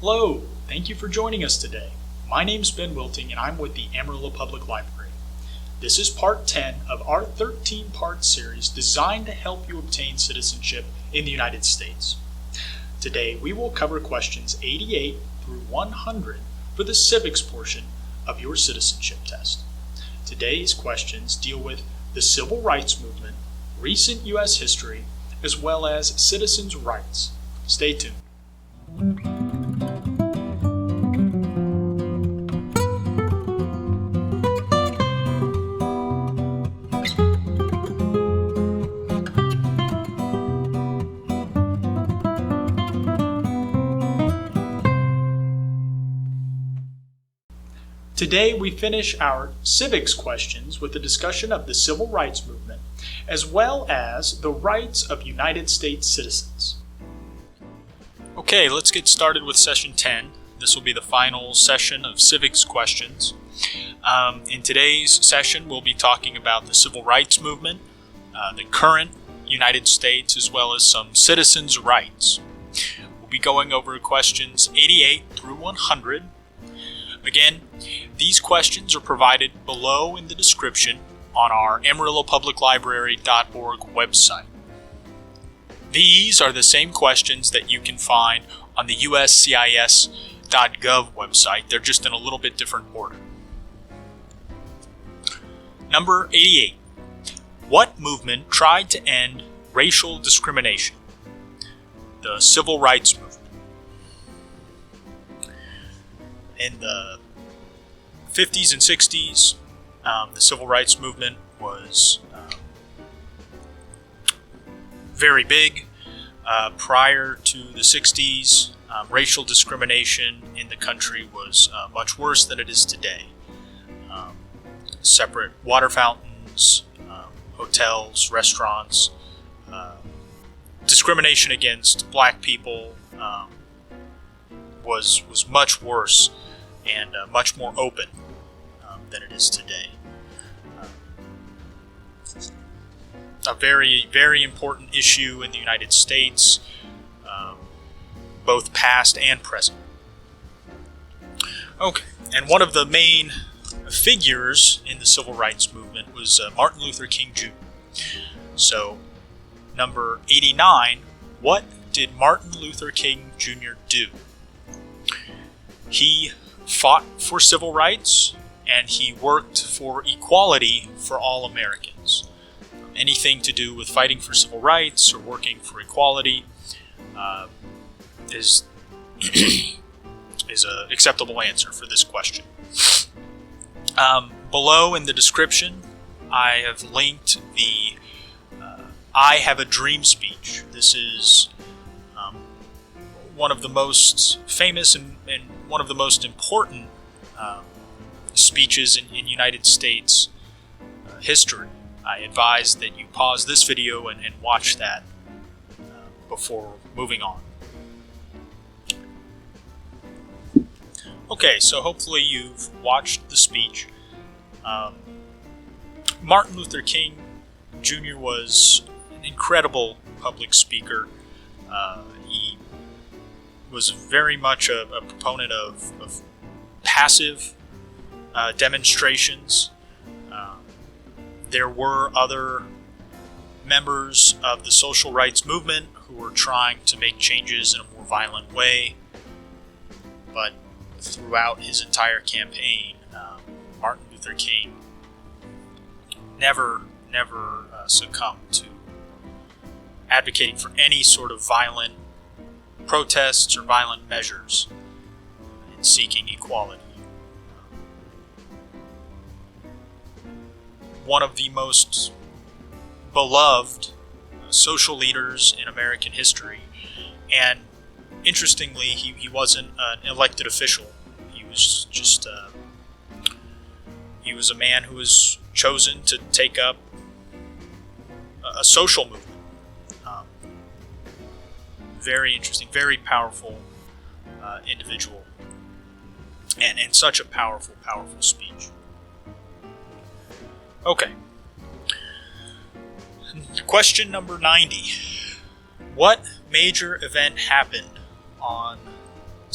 Hello, thank you for joining us today. My name's Ben Wilting and I'm with the Amarillo Public Library. This is part 10 of our 13-part series designed to help you obtain citizenship in the United States. Today we will cover questions 88 through 100 for the civics portion of your citizenship test. Today's questions deal with the civil rights movement, recent U.S. history, as well as citizens' rights. Stay tuned. Today we finish our civics questions with a discussion of the civil rights movement, as well as the rights of United States citizens. Okay, let's get started with session 10. This will be the final session of civics questions. In today's session, we'll be talking about the civil rights movement, the current United States, as well as some citizens' rights. We'll be going over questions 88 through 100. Again, these questions are provided below in the description on our AmarilloPublicLibrary.org website. These are the same questions that you can find on the USCIS.gov website. They're just in a little bit different order. Number 88. What movement tried to end racial discrimination? The Civil Rights Movement. In the 50s and 60s, the civil rights movement was very big. Prior to the 60s, racial discrimination in the country was much worse than it is today. Separate water fountains, hotels, restaurants, discrimination against black people was much worse and much more open than it is today. A very, very important issue in the United States, both past and present. Okay, and one of the main figures in the civil rights movement was Martin Luther King Jr. So, number 89, what did Martin Luther King Jr. do? He fought for civil rights, and he worked for equality for all Americans. Anything to do with fighting for civil rights or working for equality is an acceptable answer for this question. Below in the description, I have linked the I Have a Dream speech. This is one of the most famous and one of the most important speeches in United States history. I advise that you pause this video and watch that before moving on. Okay, so hopefully you've watched the speech. Martin Luther King Jr. was an incredible public speaker. He was very much a proponent of passive demonstrations. There were other members of the social rights movement who were trying to make changes in a more violent way, but throughout his entire campaign, Martin Luther King never succumbed to advocating for any sort of violent protests or violent measures in seeking equality. One of the most beloved social leaders in American history, and interestingly, he wasn't an elected official. He was just he was a man who was chosen to take up a social movement. Very interesting, very powerful individual, and such a powerful speech. Okay. Question number 90. What major event happened on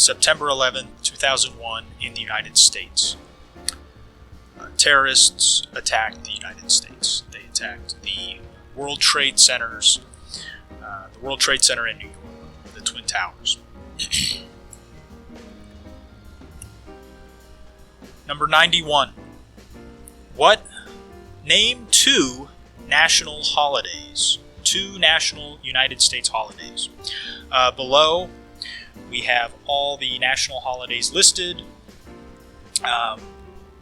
September 11th, 2001 in the United States. Terrorists attacked the United States. They attacked the World Trade Centers, the World Trade Center in New York, the Twin Towers. Number 91. Name two national holidays. Two national United States holidays. Below, we have all the national holidays listed.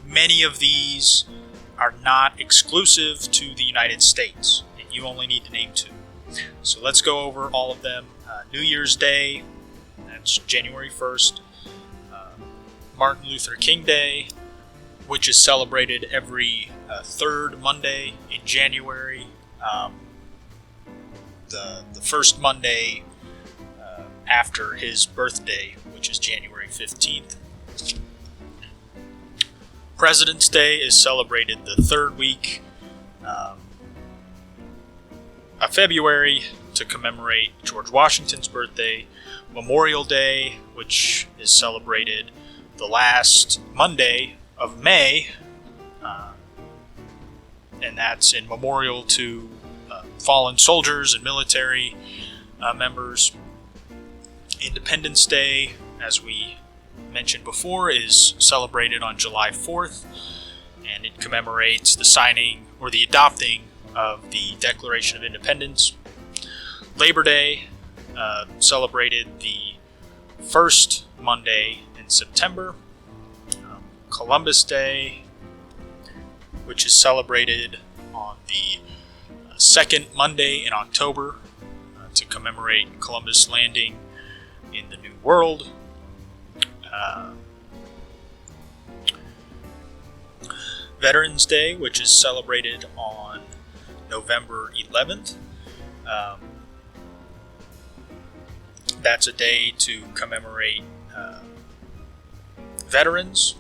Many of these are not exclusive to the United States, and you only need to name two. So let's go over all of them. New Year's Day, that's January 1st. Martin Luther King Day, which is celebrated every third Monday in January. The first Monday after his birthday, which is January 15th. President's Day is celebrated the third week of February to commemorate George Washington's birthday. Memorial Day, which is celebrated the last Monday of May, and that's in memorial to fallen soldiers and military members. Independence Day, as we mentioned before, is celebrated on July 4th, and it commemorates the signing or the adopting of the Declaration of Independence. Labor Day, celebrated the first Monday in September. Columbus Day, which is celebrated on the second Monday in October to commemorate Columbus landing in the New World. Veterans Day, which is celebrated on November 11th. That's a day to commemorate veterans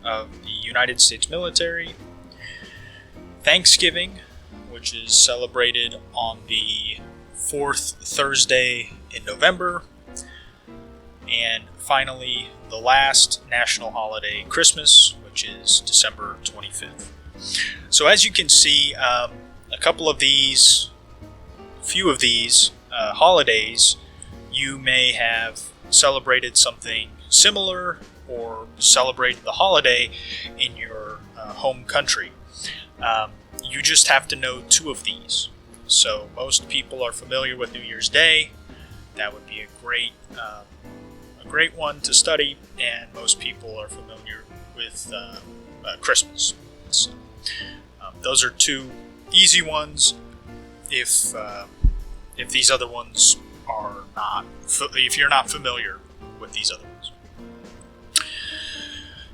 of the United States military. Thanksgiving, which is celebrated on the fourth Thursday in November. And finally, the last national holiday, Christmas, which is December 25th. So as you can see, a few of these holidays, you may have celebrated something similar or celebrated the holiday in your home country. You just have to know two of these. So most people are familiar with New Year's Day. That would be a great one to study, and most people are familiar with Christmas. So, those are two easy ones. If these other ones are not, if you're not familiar with these other ones.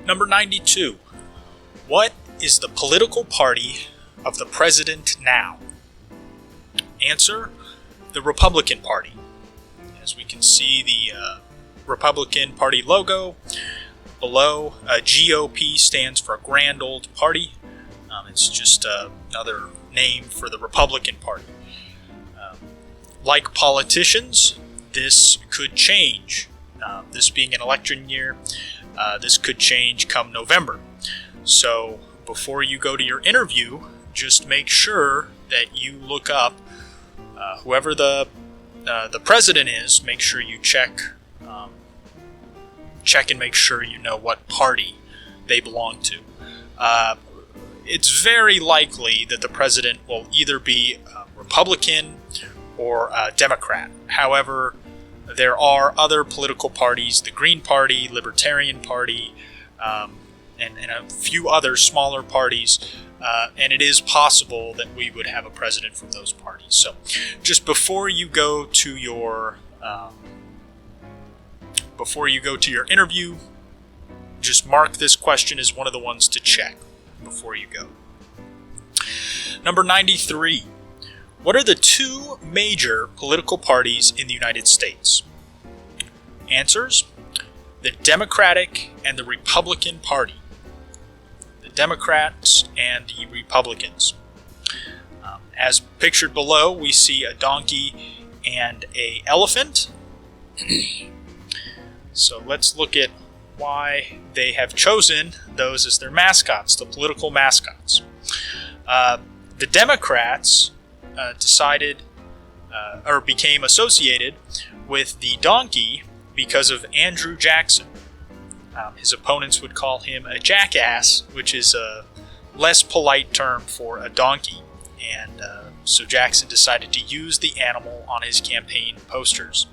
Number 92. What is the political party of the president now? Answer: the Republican Party. As we can see, the Republican Party logo below, GOP stands for Grand Old Party. It's just another name for the Republican Party. Like politicians, this could change. This being an election year, this could change come November. So before you go to your interview, just make sure that you look up whoever the president is. Make sure you check and make sure you know what party they belong to. It's very likely that the president will either be Republican or Democrat. However, there are other political parties, the Green Party, Libertarian Party, and a few other smaller parties, and it is possible that we would have a president from those parties. So just before you go to your interview, just mark this question as one of the ones to check before you go. Number 93. What are the two major political parties in the United States? Answers: the Democratic and the Republican Party. The Democrats and the Republicans. As pictured below, we see a donkey and an elephant. So let's look at why they have chosen those as their mascots, the political mascots. The Democrats decided or became associated with the donkey because of Andrew Jackson. His opponents would call him a jackass, which is a less polite term for a donkey. And so Jackson decided to use the animal on his campaign posters.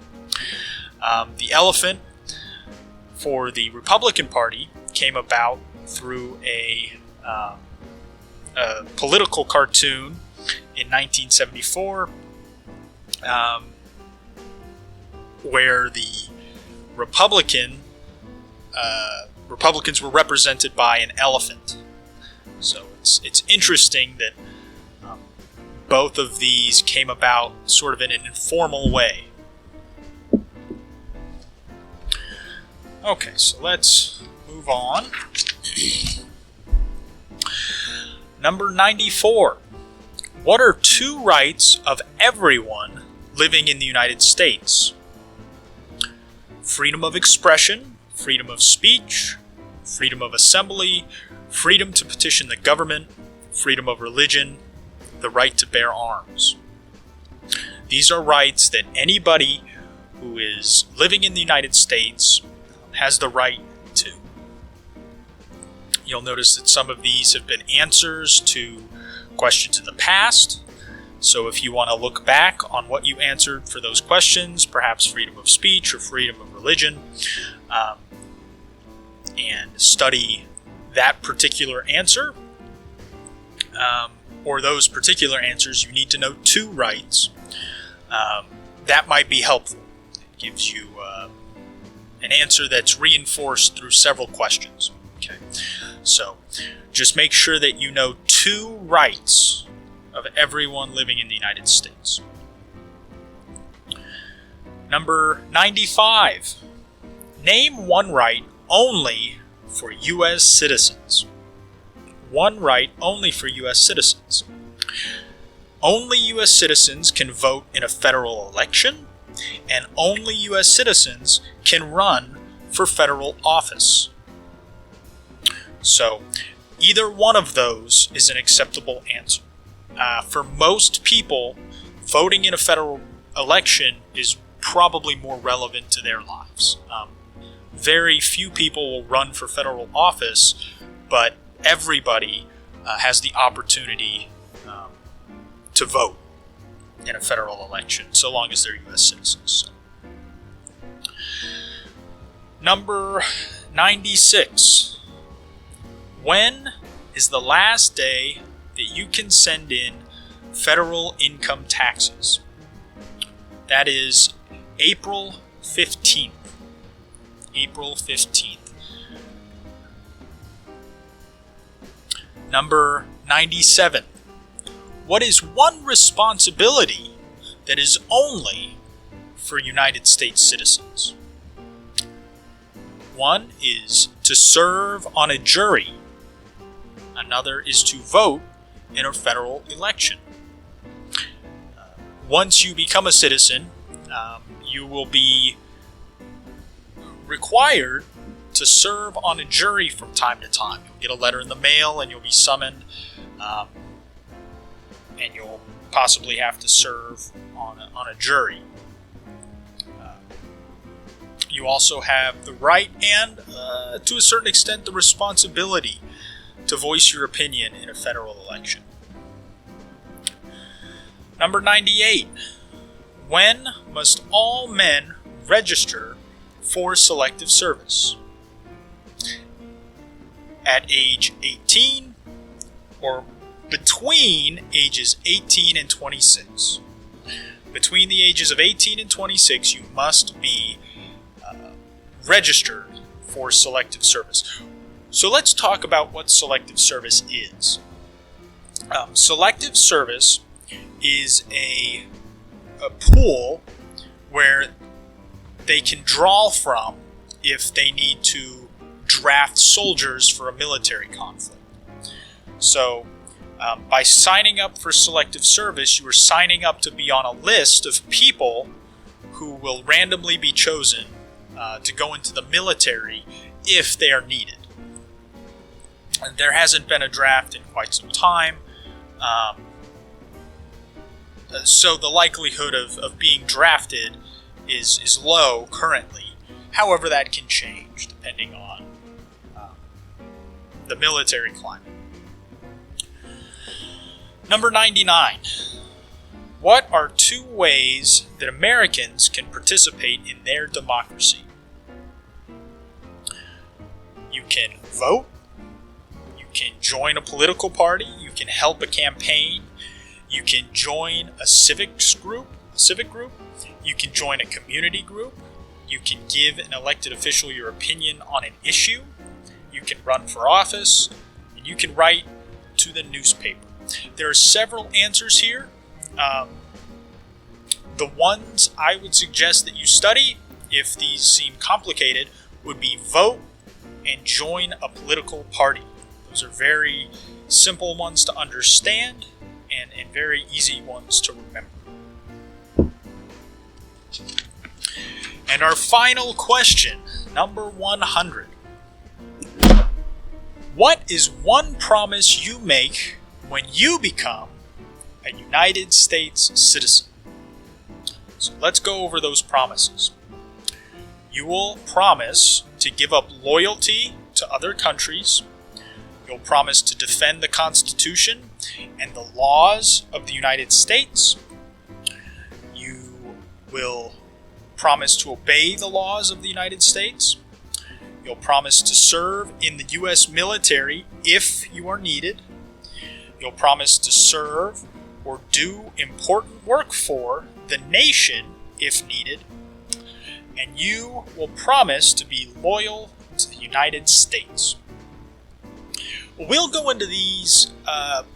The elephant for the Republican Party came about through a political cartoon in 1974 where the Republicans were represented by an elephant. So it's interesting that both of these came about sort of in an informal way. Okay, so let's move on. Number 94. What are two rights of everyone living in the United States? Freedom of expression, freedom of speech, freedom of assembly, freedom to petition the government, freedom of religion, the right to bear arms. These are rights that anybody who is living in the United States has the right to. You'll notice that some of these have been answers to questions in the past. So if you want to look back on what you answered for those questions, perhaps freedom of speech or freedom of religion, and study that particular answer, or those particular answers, you need to know two rights. That might be helpful. It gives you an answer that's reinforced through several questions. Okay, so just make sure that you know two rights of everyone living in the United States. Number 95. Name one right only for U.S. citizens. One right only for U.S. citizens. Only U.S. citizens can vote in a federal election, and only U.S. citizens can run for federal office. So, either one of those is an acceptable answer. For most people, voting in a federal election is probably more relevant to their lives. Very few people will run for federal office, but everybody has the opportunity to vote in a federal election, so long as they're U.S. citizens. Number 96. When is the last day that you can send in federal income taxes? That is April 15th. April 15th. Number 97. What is one responsibility that is only for United States citizens? One is to serve on a jury. Another is to vote in a federal election. Once you become a citizen, you will be required to serve on a jury from time to time. You'll get a letter in the mail and you'll be summoned, and you'll possibly have to serve on a jury. You also have the right and, to a certain extent, the responsibility to voice your opinion in a federal election. Number 98. When must all men register for Selective Service? At age 18 or between ages 18 and 26. Between the ages of 18 and 26, you must be registered for Selective Service. So let's talk about what Selective Service is. Selective Service is a pool where they can draw from if they need to draft soldiers for a military conflict. So by signing up for Selective Service, you are signing up to be on a list of people who will randomly be chosen to go into the military if they are needed. And there hasn't been a draft in quite some time, so the likelihood of being drafted is low currently. However, that can change depending on the military climate. Number 99. What are 2 ways that Americans can participate in their democracy? You can vote, you can join a political party, you can help a campaign, you can join a civic group, you can join a community group, you can give an elected official your opinion on an issue, you can run for office, and you can write to the newspaper. There are several answers here. The ones I would suggest that you study, if these seem complicated, would be vote and join a political party. Those are very simple ones to understand and very easy ones to remember. And our final question, number 100. What is one promise you make when you become a United States citizen? So let's go over those promises. You will promise to give up loyalty to other countries. You'll promise to defend the Constitution and the laws of the United States. You will promise to obey the laws of the United States. You'll promise to serve in the U.S. military if you are needed. You'll promise to serve or do important work for the nation if needed. And you will promise to be loyal to the United States. We'll go into these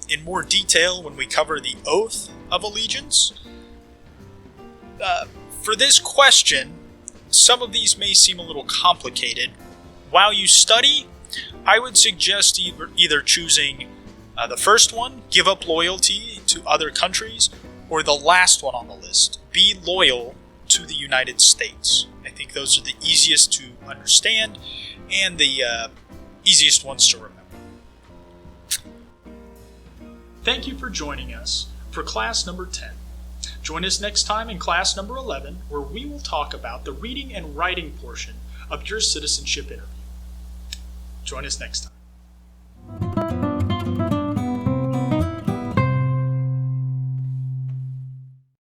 in more detail when we cover the oath of allegiance. For this question, some of these may seem a little complicated. While you study, I would suggest either choosing the first one, give up loyalty to other countries, or the last one on the list, be loyal to the United States. I think those are the easiest to understand and the easiest ones to remember. Thank you for joining us for class number 10. Join us next time in class number 11, where we will talk about the reading and writing portion of your citizenship interview. Join us next time.